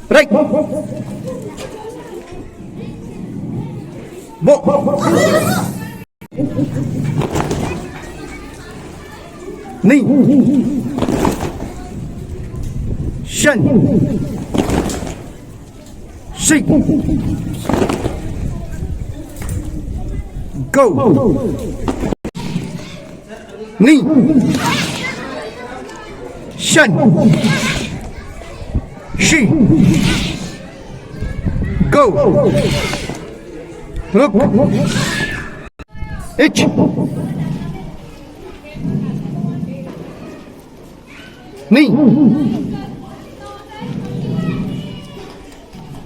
Right. Bo. Ni. Shen. Shi. Go. Ni. Shen. Shi. Go. Look. Ich. Ni.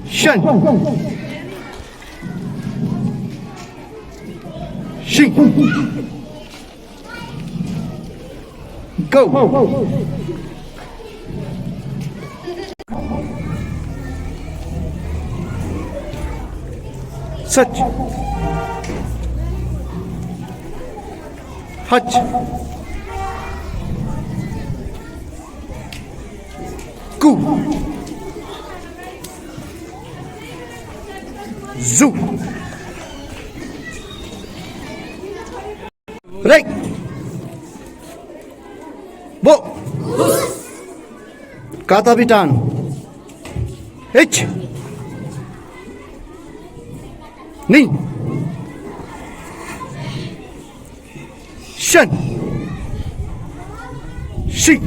Shen. Shi. Go. Such. Hutch. Gu. Zoo. Right. Bo. Kata bitan. H. Ni. Shen. Shi.